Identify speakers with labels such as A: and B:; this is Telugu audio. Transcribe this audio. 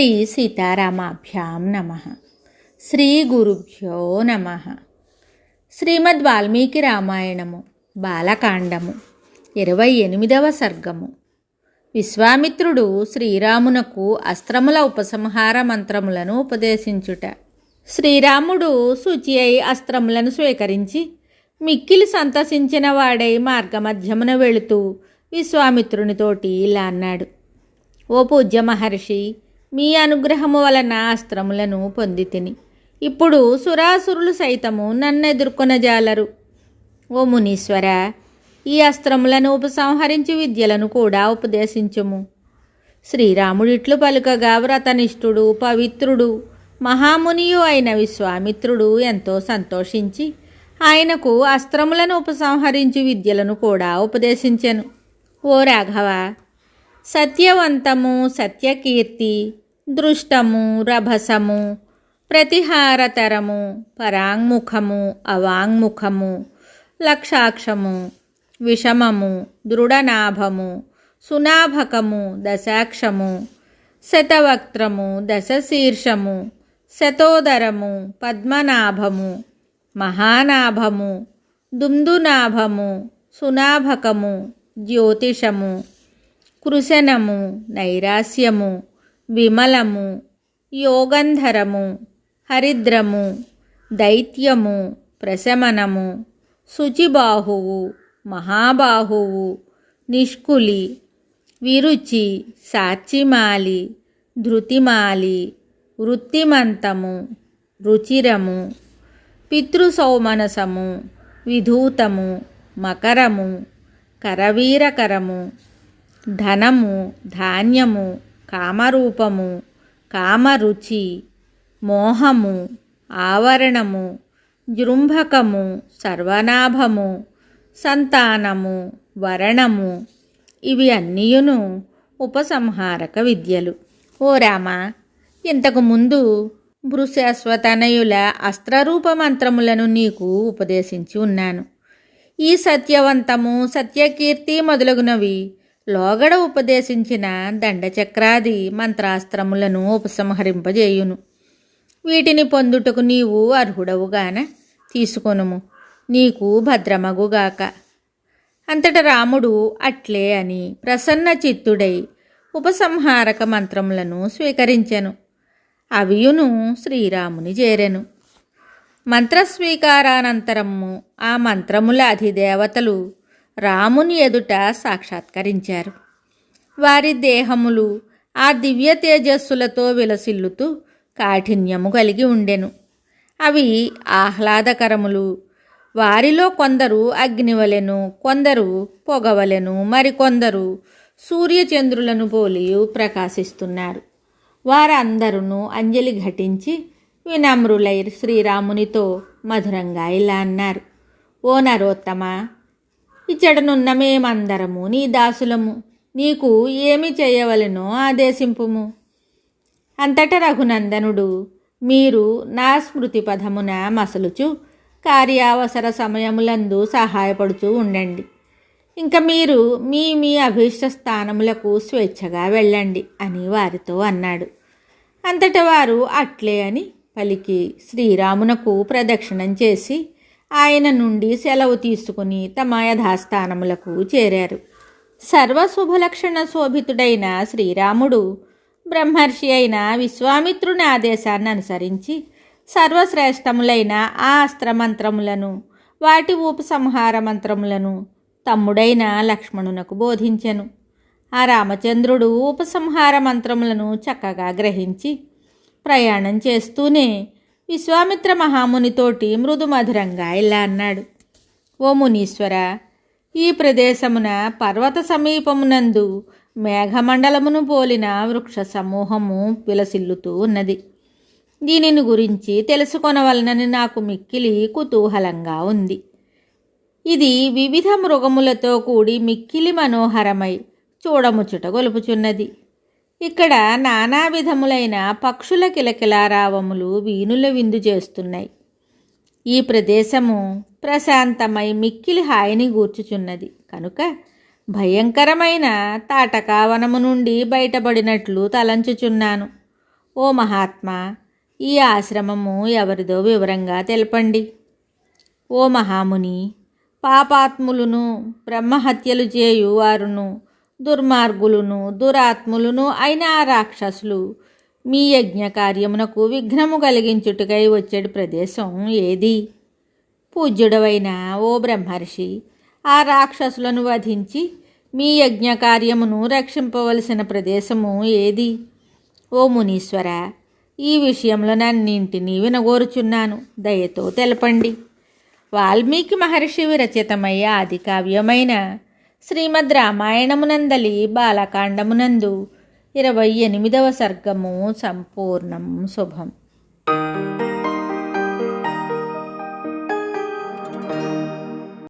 A: శ్రీ సీతారామాభ్యాం నమః. శ్రీ గురుభ్యో నమః. శ్రీమద్ వాల్మీకి రామాయణము బాలకాండము 28వ సర్గము. విశ్వామిత్రుడు శ్రీరామునకు అస్త్రముల ఉపసంహార మంత్రములను ఉపదేశించుట. శ్రీరాముడు శుచి అయి అస్త్రములను స్వీకరించి మిక్కిలి సంతసించిన వాడై మార్గమధ్యమున వెళుతూ విశ్వామిత్రునితోటి ఇలా అన్నాడు: ఓ పూజ్య మహర్షి, మీ అనుగ్రహము వలన అస్త్రములను పొందితిని. ఇప్పుడు సురాసురులు సైతము నన్ను ఎదుర్కొనజాలరు. ఓ మునీశ్వర, ఈ అస్త్రములను ఉపసంహరించి విద్యలను కూడా ఉపదేశించుము. శ్రీరాముడిట్లు పలుకగా వ్రతనిష్ఠుడు, పవిత్రుడు, మహామునియు అయిన విశ్వామిత్రుడు ఎంతో సంతోషించి ఆయనకు అస్త్రములను ఉపసంహరించి విద్యలను కూడా ఉపదేశించెను. ఓ రాఘవ, సత్యవంతము, సత్యకీర్తి, దృష్టము, రభసము, ప్రతిహారతరము, పరాంగుఖము, అవాంగ్ముఖము, లక్షాక్షము, విషమము, దృఢనాభము, సునాభకము, దశాక్షము, శతవక్త్రము, దశశీర్షము, శతోదరము, పద్మనాభము, మహానాభము, దుందునాభము, సునాభకము, జ్యోతిషము, కృశనము, నైరాస్యము, విమలము, యోగంధరము, హరిద్రము, దైత్యము, ప్రశమనము, శుచిబాహువు, మహాబాహువు, నిష్కులి, విరుచి, సాచిమాలి, ధృతిమాలి, వృత్తిమంతము, రుచిరము, పితృసౌమనసము, విధూతము, మకరము, కరవీరకరము, ధనము, ధాన్యము, కామరూపము, కామరుచి, మోహము, ఆవరణము, జృంభకము, సర్వనాభము, సంతానము, వరణము, ఇవి అన్నీయును ఉపసంహారక విద్యలు. ఓ రామ, ఇంతకుముందు భృశశ్వతనయుల అస్త్రరూప మంత్రములను నీకు ఉపదేశించి ఉన్నాను. ఈ సత్యవంతము, సత్యకీర్తి మొదలగునవి లోగడ ఉపదేశించిన దండచక్రాది మంత్రాస్త్రములను ఉపసంహరింపజేయును. వీటిని పొందుటకు నీవు అర్హుడవుగాన తీసుకొనుము, నీకు భద్రమగుగాక. అంతట రాముడు అట్లే అని ప్రసన్న చిత్తుడై ఉపసంహారక మంత్రములను స్వీకరించెను. అవియును శ్రీరాముని చేరెను. మంత్రస్వీకారానంతరము ఆ మంత్రముల అధిదేవతలు రాముని ఎదుట సాక్షాత్కరించారు. వారి దేహములు ఆ దివ్య తేజస్సులతో విలసిల్లుతూ కాఠిన్యము కలిగి ఉండెను. అవి ఆహ్లాదకరములు. వారిలో కొందరు అగ్నివలెను, కొందరు పొగవలెను, మరికొందరు సూర్యచంద్రులను పోలియు ప్రకాశిస్తున్నారు. వారందరూ అంజలి ఘటించి వినమ్రులై శ్రీరామునితో మధురంగా ఇలా అన్నారు: ఓ నరోత్తమ, ఇచ్చటనున్న మేమందరము నీ దాసులము. నీకు ఏమి చేయవలెనో ఆదేశింపుము. అంతట రఘునందనుడు, మీరు నా స్మృతి పదమున మసలుచు కార్యావసర సమయములందు సహాయపడుచూ ఉండండి. ఇంక మీరు మీ మీ అభీష్ట స్థానములకు స్వేచ్ఛగా వెళ్ళండి అని వారితో అన్నాడు. అంతట వారు అట్లే అని పలికి శ్రీరామునకు ప్రదక్షిణం చేసి ఆయన నుండి సెలవు తీసుకుని తమ యథాస్థానములకు చేరారు. సర్వశుభలక్షణ శోభితుడైన శ్రీరాముడు బ్రహ్మర్షి అయిన విశ్వామిత్రుని ఆదేశాన్ని అనుసరించి సర్వశ్రేష్టములైన ఆ అస్త్రమంత్రములను, వాటి ఉపసంహార మంత్రములను తమ్ముడైన లక్ష్మణునకు బోధించెను. ఆ రామచంద్రుడు ఉపసంహార మంత్రములను చక్కగా గ్రహించి ప్రయాణం చేస్తూనే విశ్వామిత్ర మహామునితోటి మృదుమధురంగా ఇలా అన్నాడు: ఓ మునీశ్వర, ఈ ప్రదేశమున పర్వత సమీపమునందు మేఘమండలమును పోలిన వృక్ష సమూహము విలసిల్లుతూ ఉన్నది. దీనిని గురించి తెలుసుకొనవలనని నాకు మిక్కిలి కుతూహలంగా ఉంది. ఇది వివిధ మృగములతో కూడి మిక్కిలి మనోహరమై చూడముచ్చుట గొలుపుచున్నది. ఇక్కడ నానా విధములైన పక్షుల కిలకిలారావములు వీణుల విందు చేస్తున్నాయి. ఈ ప్రదేశము ప్రశాంతమై మిక్కిలి హాయిని గూర్చుచున్నది కనుక భయంకరమైన తాటకావనము నుండి బయటపడినట్లు తలంచుచున్నాను. ఓ మహాత్మా, ఈ ఆశ్రమము ఎవరిదో వివరంగా తెలపండి. ఓ మహాముని, పాపాత్ములను, బ్రహ్మహత్యలు చేయు వారును, దుర్మార్గులను, దురాత్ములను అయిన ఆ రాక్షసులు మీ యజ్ఞ కార్యమునకు విఘ్నము కలిగించుటకై వచ్చేడు ప్రదేశం ఏది? పూజ్యుడవైన ఓ బ్రహ్మర్షి, ఆ రాక్షసులను వధించి మీ యజ్ఞ కార్యమును రక్షింపవలసిన ప్రదేశము ఏది? ఓ మునీశ్వర, ఈ విషయంలో నన్నింటినీ వినగోరుచున్నాను, దయతో తెలపండి. వాల్మీకి మహర్షి విరచితమయ్యే ఆది కావ్యమైన శ్రీమద్ రామాయణమునందలి బాలకాండమునందు 28వ సర్గము సంపూర్ణం. శుభం.